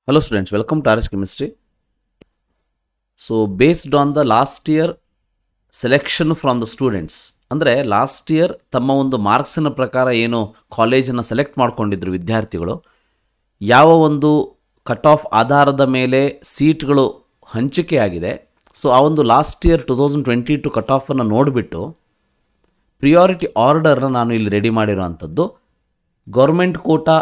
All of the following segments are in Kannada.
Hello students, welcome to RS Chemistry. So based on the last year selection from the students, ಅಂದರೆ ಲಾಸ್ಟ್ ಇಯರ್ ತಮ್ಮ ಒಂದು ಮಾರ್ಕ್ಸಿನ ಪ್ರಕಾರ ಏನು ಕಾಲೇಜನ್ನು ಸೆಲೆಕ್ಟ್ ಮಾಡ್ಕೊಂಡಿದ್ರು ವಿದ್ಯಾರ್ಥಿಗಳು, ಯಾವ ಒಂದು ಕಟ್ ಆಫ್ ಆಧಾರದ ಮೇಲೆ ಸೀಟ್ಗಳು ಹಂಚಿಕೆಯಾಗಿದೆ. ಸೊ ಆ ಒಂದು ಲಾಸ್ಟ್ ಇಯರ್ 2022 ಕಟ್ ಆಫನ್ನು ನೋಡಿಬಿಟ್ಟು ಪ್ರಿಯಾರಿಟಿ ಆರ್ಡರ್ನ ನಾನು ಇಲ್ಲಿ ರೆಡಿ ಮಾಡಿರೋವಂಥದ್ದು. Government quota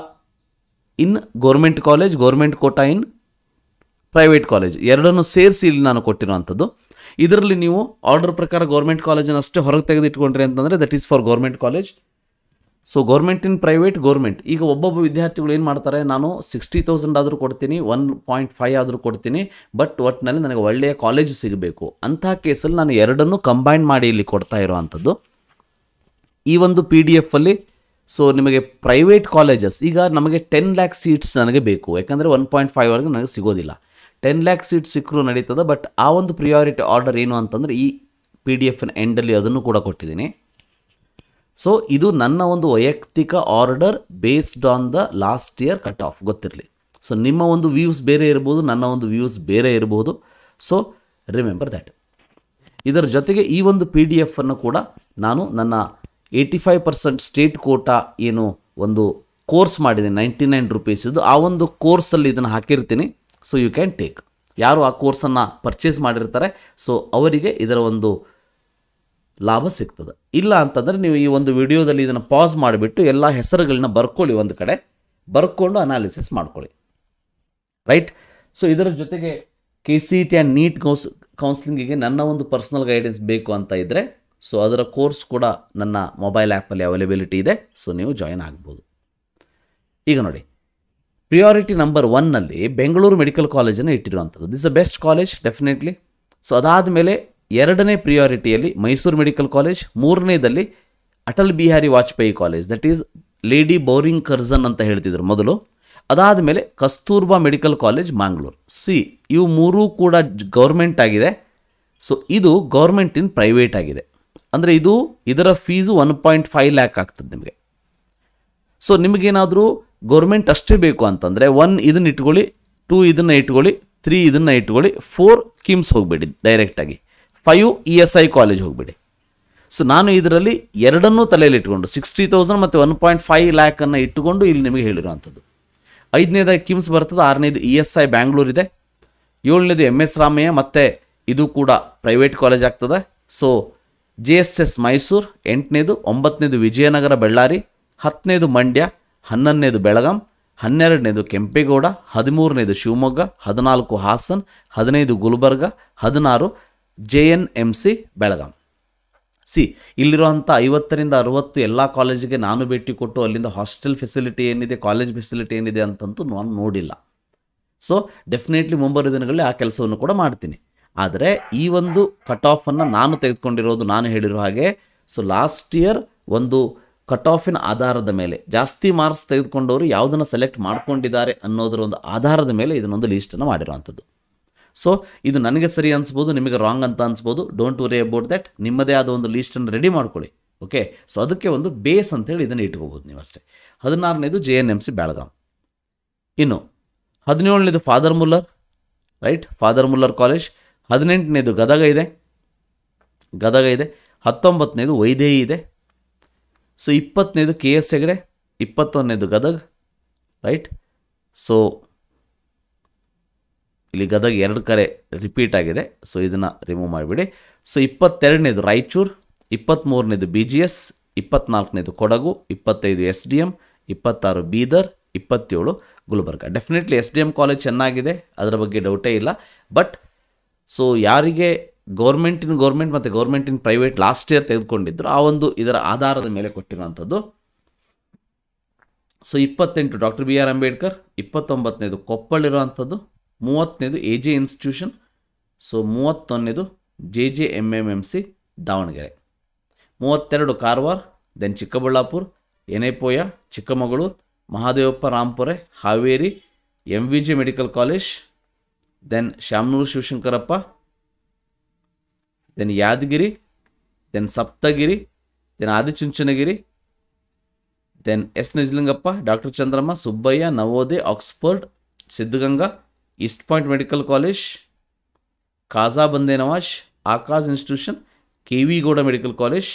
in government college, government quota in private college ಎರಡನ್ನು ಸೇರಿಸಿ ಇಲ್ಲಿ ನಾನು ಕೊಟ್ಟಿರೋವಂಥದ್ದು. ಇದರಲ್ಲಿ ನೀವು ಆರ್ಡರ್ ಪ್ರಕಾರ ಗೌರ್ಮೆಂಟ್ ಕಾಲೇಜನ್ನು ಅಷ್ಟೇ ಹೊರಗೆ ತೆಗೆದಿಟ್ಕೊಂಡ್ರಿ ಅಂತಂದರೆ that is for government college. So government in private, government. ಈಗ ಒಬ್ಬೊಬ್ಬ ವಿದ್ಯಾರ್ಥಿಗಳು ಏನು ಮಾಡ್ತಾರೆ, ನಾನು 60,000 ಆದರೂ ಕೊಡ್ತೀನಿ, 1.5 ಆದರೂ ಕೊಡ್ತೀನಿ, ಬಟ್ ಒಟ್ಟಿನಲ್ಲಿ ನನಗೆ ಒಳ್ಳೆಯ ಕಾಲೇಜು ಸಿಗಬೇಕು. ಅಂತಹ ಕೇಸಲ್ಲಿ ನಾನು ಎರಡನ್ನೂ ಕಂಬೈನ್ ಮಾಡಿ ಇಲ್ಲಿ ಕೊಡ್ತಾ ಇರೋವಂಥದ್ದು. ಈ ಒಂದು PDF ಅಲ್ಲಿ ಸೊ ನಿಮಗೆ ಪ್ರೈವೇಟ್ ಕಾಲೇಜಸ್, ಈಗ ನಮಗೆ 10 lakh ಸೀಟ್ಸ್ ನನಗೆ ಬೇಕು, ಯಾಕಂದರೆ 1.5 ವರೆಗೆ ನನಗೆ ಸಿಗೋದಿಲ್ಲ. 10 lakh ಸೀಟ್ಸ್ ಸಿಕ್ಕರೂ ನಡೀತದೆ. ಬಟ್ ಆ ಒಂದು ಪ್ರಿಯಾರಿಟಿ ಆರ್ಡರ್ ಏನು ಅಂತಂದರೆ ಈ PDF ಎಂಡಲ್ಲಿ ಅದನ್ನು ಕೂಡ ಕೊಟ್ಟಿದ್ದೀನಿ. ಸೊ ಇದು ನನ್ನ ಒಂದು ವೈಯಕ್ತಿಕ order based on the last year cut off, ಗೊತ್ತಿರಲಿ. ಸೊ ನಿಮ್ಮ ಒಂದು ವ್ಯೂಸ್ ಬೇರೆ ಇರ್ಬೋದು, ನನ್ನ ಒಂದು ವ್ಯೂಸ್ ಬೇರೆ ಇರ್ಬೋದು. So remember that. ಇದರ ಜೊತೆಗೆ ಈ ಒಂದು PDF ಅನ್ನು ಕೂಡ ನಾನು ನನ್ನ 85% ಸ್ಟೇಟ್ ಕೋಟಾ ಏನು ಒಂದು ಕೋರ್ಸ್ ಮಾಡಿದ್ದೀನಿ 99 ರೂಪೀಸಿದ್ದು, ಆ ಒಂದು ಕೋರ್ಸಲ್ಲಿ ಇದನ್ನು ಹಾಕಿರ್ತೀನಿ. So you can take. ಯಾರು ಆ ಕೋರ್ಸನ್ನು ಪರ್ಚೇಸ್ ಮಾಡಿರ್ತಾರೆ ಸೊ ಅವರಿಗೆ ಇದರ ಒಂದು ಲಾಭ ಸಿಗ್ತದೆ. ಇಲ್ಲ ಅಂತಂದರೆ ನೀವು ಈ ಒಂದು ವಿಡಿಯೋದಲ್ಲಿ ಇದನ್ನು ಪಾಸ್ ಮಾಡಿಬಿಟ್ಟು ಎಲ್ಲ ಹೆಸರುಗಳನ್ನ ಬರ್ಕೊಳ್ಳಿ, ಒಂದು ಕಡೆ ಬರ್ಕೊಂಡು ಅನಾಲಿಸಿಸ್ ಮಾಡ್ಕೊಳ್ಳಿ, ರೈಟ್. ಸೊ ಇದರ ಜೊತೆಗೆ KCET ಆ್ಯಂಡ್ ನೀಟ್ ಕೌನ್ಸಿಲಿಂಗಿಗೆ ನನ್ನ ಒಂದು ಪರ್ಸನಲ್ ಗೈಡೆನ್ಸ್ ಬೇಕು ಅಂತ ಇದ್ದರೆ ಸೊ ಅದರ ಕೋರ್ಸ್ ಕೂಡ ನನ್ನ ಮೊಬೈಲ್ ಆ್ಯಪಲ್ಲಿ ಅವೈಲೇಬಿಲಿಟಿ ಇದೆ. ಸೊ ನೀವು ಜಾಯಿನ್ ಆಗ್ಬೋದು. ಈಗ ನೋಡಿ, ಪ್ರಿಯಾರಿಟಿ ನಂಬರ್ 1ನಲ್ಲಿ ಬೆಂಗಳೂರು ಮೆಡಿಕಲ್ ಕಾಲೇಜನ್ನು ಇಟ್ಟಿರುವಂಥದ್ದು. This a best college definitely. So ಅದಾದಮೇಲೆ ಎರಡನೇ ಪ್ರಿಯಾರಿಟಿಯಲ್ಲಿ ಮೈಸೂರು ಮೆಡಿಕಲ್ ಕಾಲೇಜ್, ಮೂರನೇದಲ್ಲಿ Atal Bihari Vajpayee college, that is Lady Bowring Curzon ಅಂತ ಹೇಳ್ತಿದ್ರು ಮೊದಲು. ಅದಾದಮೇಲೆ ಕಸ್ತೂರ್ಬಾ ಮೆಡಿಕಲ್ ಕಾಲೇಜ್ ಮ್ಯಾಂಗ್ಳೂರು. ಇವು ಮೂರೂ ಕೂಡ ಗೌರ್ಮೆಂಟ್ ಆಗಿದೆ. ಸೊ ಇದು ಗೌರ್ಮೆಂಟ್ ಇನ್ ಪ್ರೈವೇಟ್ ಆಗಿದೆ. ಅಂದರೆ ಇದರ ಫೀಸು 1.5 lakh ಆಗ್ತದೆ ನಿಮಗೆ. ಸೊ ನಿಮಗೇನಾದರೂ ಗೌರ್ಮೆಂಟ್ ಅಷ್ಟೇ ಬೇಕು ಅಂತಂದರೆ 1 ಇದನ್ನು ಇಟ್ಕೊಳ್ಳಿ, 2 ಇದನ್ನು ಇಟ್ಕೊಳ್ಳಿ, 3 ಇದನ್ನು ಇಟ್ಕೊಳ್ಳಿ, 4 ಕಿಮ್ಸ್ ಹೋಗಬೇಡಿ ಡೈರೆಕ್ಟಾಗಿ, 5 ESI ಕಾಲೇಜ್ ಹೋಗಬೇಡಿ. ಸೊ ನಾನು ಇದರಲ್ಲಿ ಎರಡನ್ನೂ ತಲೆಯಲ್ಲಿ ಇಟ್ಕೊಂಡು 60,000 ಮತ್ತು 1.5 lakh ಇಟ್ಟುಕೊಂಡು ಇಲ್ಲಿ ನಿಮಗೆ ಹೇಳಿರುವಂಥದ್ದು. 5ನೇದಾಗಿ ಕಿಮ್ಸ್ ಬರ್ತದೆ, 6ನೇದು ESI ಬ್ಯಾಂಗ್ಳೂರ್ ಇದೆ, 7ನೇದು MS ರಾಮಯ್ಯ, ಮತ್ತು ಇದು ಕೂಡ ಪ್ರೈವೇಟ್ ಕಾಲೇಜ್ ಆಗ್ತದೆ. ಸೊ JSS ಮೈಸೂರು 8ನೇದು, 9ನೇದು ವಿಜಯನಗರ ಬೆಳ್ಳಾರಿ, 10ನೇದು ಮಂಡ್ಯ, 11ನೇದು ಬೆಳಗಾಂ, 12ನೇದು ಕೆಂಪೇಗೌಡ, 13ನೇದು ಶಿವಮೊಗ್ಗ, 14 ಹಾಸನ್, 15 ಗುಲ್ಬರ್ಗ, 16 JNMC ಬೆಳಗಾಂ. ಇಲ್ಲಿರುವಂಥ 50ರಿಂದ 60 ಎಲ್ಲ ಕಾಲೇಜಿಗೆ ನಾನು ಭೇಟಿ ಕೊಟ್ಟು ಅಲ್ಲಿಂದ ಹಾಸ್ಟೆಲ್ ಫೆಸಿಲಿಟಿ ಏನಿದೆ, ಕಾಲೇಜ್ ಫೆಸಿಲಿಟಿ ಏನಿದೆ ಅಂತಂತೂ ನಾನು ನೋಡಿಲ್ಲ. ಸೊ ಡೆಫಿನೆಟ್ಲಿ ಮುಂಬರುವ ದಿನಗಳಲ್ಲಿ ಆ ಕೆಲಸವನ್ನು ಕೂಡ ಮಾಡ್ತೀನಿ. ಆದರೆ ಈ ಒಂದು ಕಟ್ ಆಫನ್ನು ನಾನು ತೆಗೆದುಕೊಂಡಿರೋದು, ನಾನು ಹೇಳಿರೋ ಹಾಗೆ, ಸೊ ಲಾಸ್ಟ್ ಇಯರ್ ಒಂದು ಕಟ್ ಆಫಿನ ಆಧಾರದ ಮೇಲೆ ಜಾಸ್ತಿ ಮಾರ್ಕ್ಸ್ ತೆಗೆದುಕೊಂಡವರು ಯಾವುದನ್ನು ಸೆಲೆಕ್ಟ್ ಮಾಡ್ಕೊಂಡಿದ್ದಾರೆ ಅನ್ನೋದರ ಒಂದು ಆಧಾರದ ಮೇಲೆ ಇದನ್ನೊಂದು ಲೀಸ್ಟನ್ನು ಮಾಡಿರೋವಂಥದ್ದು. ಸೊ ಇದು ನನಗೆ ಸರಿ ಅನಿಸ್ಬೋದು, ನಿಮಗೆ ರಾಂಗ್ ಅಂತ ಅನಿಸ್ಬೋದು. Don't worry about that. ನಿಮ್ಮದೇ ಆದ ಒಂದು ಲೀಸ್ಟನ್ನು ರೆಡಿ ಮಾಡ್ಕೊಳ್ಳಿ, ಓಕೆ. ಸೊ ಅದಕ್ಕೆ ಒಂದು ಬೇಸ್ ಅಂತೇಳಿ ಇದನ್ನು ಇಟ್ಕೋಬೋದು ನೀವು ಅಷ್ಟೇ. 16ನೇದು JNMC ಬೆಳಗಾಂ, ಇನ್ನು 17ನೇದು Father Muller, right, Father Muller college, 18ನೇದು ಗದಗ ಇದೆ, 19ನೇದು ವೈದೇಹಿ ಇದೆ. ಸೊ 20ನೇದು KS ಹೆಗಡೆ, 21ನೇದು ಗದಗ್, ರೈಟ್. ಸೊ ಇಲ್ಲಿ ಗದಗ್ 2 ಕಡೆ ರಿಪೀಟ್ ಆಗಿದೆ, ಸೊ ಇದನ್ನು ರಿಮೂವ್ ಮಾಡಿಬಿಡಿ. ಸೊ 22ನೇದು ರಾಯಚೂರು, 23ನೇದು BGS, 24ನೇದು Kodagu, 25 SDM, 26 Bidar, 27 Gulbarga. Definitely SDM college ಚೆನ್ನಾಗಿದೆ, ಅದರ ಬಗ್ಗೆ ಡೌಟೇ ಇಲ್ಲ. ಬಟ್ ಸೊ ಯಾರಿಗೆ ಗೌರ್ಮೆಂಟ್ ಮತ್ತು government in private last year ತೆಗೆದುಕೊಂಡಿದ್ರು ಆ ಒಂದು ಇದರ ಆಧಾರದ ಮೇಲೆ ಕೊಟ್ಟಿರುವಂಥದ್ದು. ಸೊ 28 ಡಾಕ್ಟರ್ BR ಅಂಬೇಡ್ಕರ್, 29ನೇದು ಕೊಪ್ಪಳಿರುವಂಥದ್ದು, 30ನೇದು AJ ಇನ್ಸ್ಟಿಟ್ಯೂಷನ್, ಸೊ 31ನೇದು JJMMMC Davanagere, 32 Karwar, then Chikkaballapur, Yenepoya Chikkamagaluru, Mahadevappa Rampure Haveri, MVJ medical college, then Shamanur Shivashankarappa, then Yadgiri, then Saptagiri, then Adichunchanagiri, then S Nijalingappa, doctor Chandramma, Subbaiah, Navodaya, Oxford, Siddaganga, East Point medical college, Khaja Bande Nawaz, Akash institution, K V Gowda medical college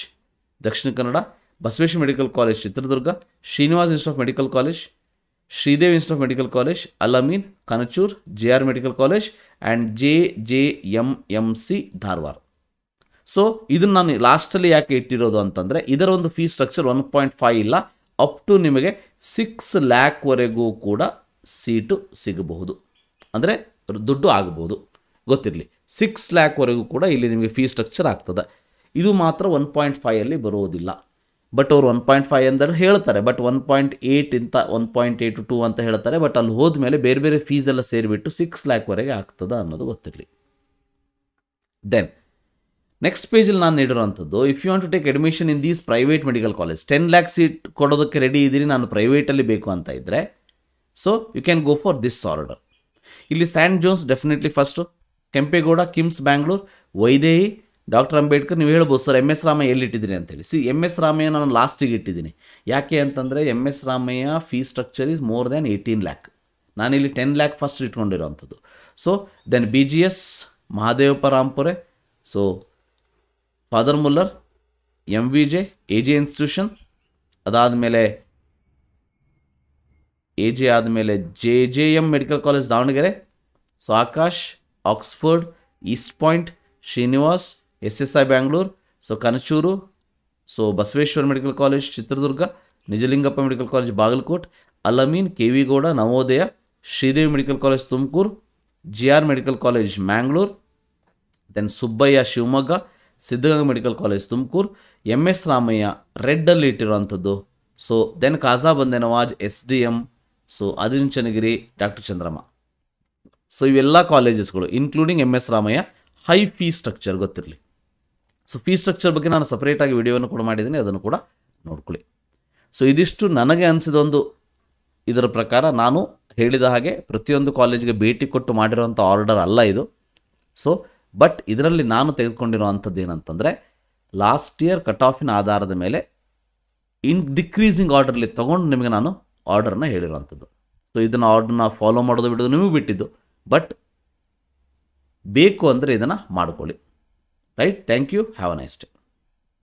Dakshina Kannada, Basaveshwara medical college Chitradurga, Srinivas institute of medical college, Sridev institute of medical college, Al-Amin Kanachur, JR medical college and JJMMC Dharwad. So ಇದನ್ನು ನಾನು ಲಾಸ್ಟಲ್ಲಿ ಯಾಕೆ ಇಟ್ಟಿರೋದು ಅಂತಂದರೆ ಇದರ ಒಂದು ಫೀಸ್ ಸ್ಟ್ರಕ್ಚರ್ 1.5 ಇಲ್ಲ, ಅಪ್ ಟು ನಿಮಗೆ 6 ಲ್ಯಾಕ್ವರೆಗೂ ಕೂಡ ಸೀಟು ಸಿಗಬಹುದು, ಅಂದರೆ ದುಡ್ಡು ಆಗಬಹುದು, ಗೊತ್ತಿರಲಿ. 6 ಲ್ಯಾಕ್ವರೆಗೂ ಕೂಡ ಇಲ್ಲಿ ನಿಮಗೆ ಫೀಸ್ ಸ್ಟ್ರಕ್ಚರ್ ಆಗ್ತದೆ. ಇದು ಮಾತ್ರ 1.5 ಬರುವುದಿಲ್ಲ. ಬಟ್ ಅವರು 1.5 ಅಂದರೆ ಹೇಳ್ತಾರೆ, ಬಟ್ 1.8 ಇಂತ 1.8 to 2 ಅಂತ ಹೇಳ್ತಾರೆ. ಬಟ್ ಅಲ್ಲಿ ಹೋದ್ಮೇಲೆ ಬೇರೆ ಬೇರೆ ಫೀಸ್ ಎಲ್ಲ ಸೇರಿಬಿಟ್ಟು 6 ಲ್ಯಾಕ್ವರೆಗೆ ಆಗ್ತದೆ ಅನ್ನೋದು ಗೊತ್ತಿರಲಿ. ದೆನ್ ನೆಕ್ಸ್ಟ್ ಪೇಜಲ್ಲಿ ನಾನು ನೀಡಿರೋಂಥದ್ದು, if you want to take admission in these private medical college, 10 lakh seat ಕೊಡೋದಕ್ಕೆ ರೆಡಿ ಇದ್ದೀನಿ, ನಾನು ಪ್ರೈವೇಟಲ್ಲಿ ಬೇಕು ಅಂತ ಇದ್ದರೆ, so you can go for this order. ಇಲ್ಲಿ Saint John's definitely first, Kempegowda KIMS Bangalore, Vaidehi, doctor Ambedkar. ನೀವು ಹೇಳ್ಬೋದು ಸರ್ MS ರಾಮಯ್ಯ ಎಲ್ಲಿಟ್ಟಿದ್ದೀನಿ ಅಂತೇಳಿ. MS ರಾಮಯ್ಯ ನಾನು ಲಾಸ್ಟಿಗೆ ಇಟ್ಟಿದ್ದೀನಿ. ಯಾಕೆ ಅಂತಂದರೆ MS Ramaiah fee structure is more than 18 lakh. ನಾನಿಲ್ಲಿ 10 ಲ್ಯಾಕ್ ಫಸ್ಟ್ ಇಟ್ಕೊಂಡಿರೋವಂಥದ್ದು. So then BGS Mahadevappa Rampure, so Father Muller, MVJ AJ institution, ಅದಾದಮೇಲೆ AJ ಆದಮೇಲೆ JJM medical college Davanagere, so Akash Oxford, East Point, Srinivas SSI Bangalore, so Kanachur, so Basaveshwara medical college Chitradurga, Nijalingappa medical college Bagalkot, Al-Amin KV Gowda Navodaya, Sridevi medical college Tumakuru, JR medical college Mangalore, then Subbaiah Shivamogga, Siddaganga medical college Tumakuru, MS Ramaiah ರೆಡ್ಡಲ್ಲಿ ಇಟ್ಟಿರುವಂಥದ್ದು. So then Khaja Bande Nawaz SDM, so Adichunchanagiri doctor Chandramma. So ಇವೆಲ್ಲ ಕಾಲೇಜಸ್ಗಳು including MS Ramaiah high fee structure ಗೊತ್ತಿರಲಿ. ಸೊ ಫೀ ಸ್ಟ್ರಕ್ಚರ್ ಬಗ್ಗೆ ನಾನು ಸಪ್ರೇಟಾಗಿ ವಿಡಿಯೋವನ್ನು ಕೂಡ ಮಾಡಿದ್ದೀನಿ, ಅದನ್ನು ಕೂಡ ನೋಡ್ಕೊಳ್ಳಿ. ಸೊ ಇದಿಷ್ಟು ನನಗೆ ಅನಿಸಿದೊಂದು ಇದರ ಪ್ರಕಾರ ನಾನು ಹೇಳಿದ ಹಾಗೆ ಪ್ರತಿಯೊಂದು ಕಾಲೇಜಿಗೆ ಭೇಟಿ ಕೊಟ್ಟು ಮಾಡಿರೋಂಥ ಆರ್ಡರ್ ಅಲ್ಲ ಇದು. ಸೊ ಬಟ್ ಇದರಲ್ಲಿ ನಾನು ತೆಗೆದುಕೊಂಡಿರೋವಂಥದ್ದು ಏನಂತಂದರೆ ಲಾಸ್ಟ್ ಇಯರ್ ಕಟ್ ಆಫಿನ ಆಧಾರದ ಮೇಲೆ ಡಿಕ್ರೀಸಿಂಗ್ ಆರ್ಡರ್ಲಿ ತೊಗೊಂಡು ನಿಮಗೆ ನಾನು ಆರ್ಡರ್ನ ಹೇಳಿರೋವಂಥದ್ದು. ಸೊ ಇದನ್ನು ಆರ್ಡರ್ನ ಫಾಲೋ ಮಾಡೋದು ಬಿಡೋದು ನಿಮಗೆ ಬಿಟ್ಟಿದ್ದು, ಬಟ್ ಬೇಕು ಅಂದರೆ ಇದನ್ನು ಮಾಡ್ಕೊಳ್ಳಿ. Right. Thank you. Have a nice day.